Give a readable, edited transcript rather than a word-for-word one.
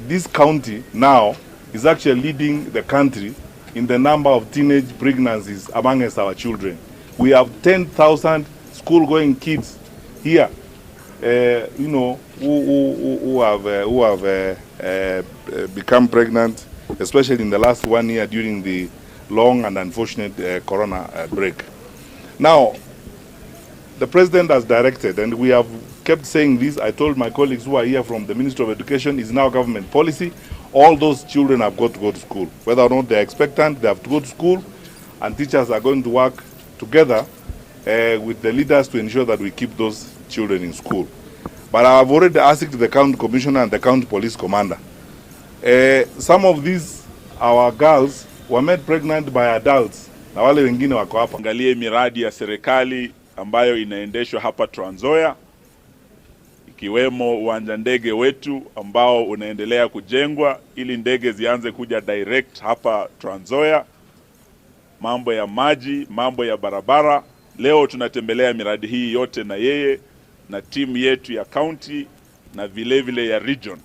this county now is actually leading the country in the number of teenage pregnancies amongst our children. We have 10,000 school-going kids here, you know, who have become pregnant, especially in the last 1 year during the long and unfortunate corona break. Now, the president has directed, and we have kept saying this. I told my colleagues who are here from the Ministry of Education, is now government policy. All those children have got to go to school. Whether or not they're expectant, they have to go to school, and teachers are going to work together with the leaders to ensure that we keep those children in school. But I have already asked the county commissioner and the county police commander. Some of these, our girls, were made pregnant by adults. Na wale wengine wako hapa. Angalie miradi ya serikali ambayo inaendeshwa hapa Trans Nzoia, ikiwemo uwanja ndege wetu ambao unaendelea kujengwa ili ndege zianze kuja direct hapa Trans Nzoia. Mambo ya maji, mambo ya barabara. Leo tunatembelea miradi hii yote na yeye na timu yetu ya county na vile vile ya region.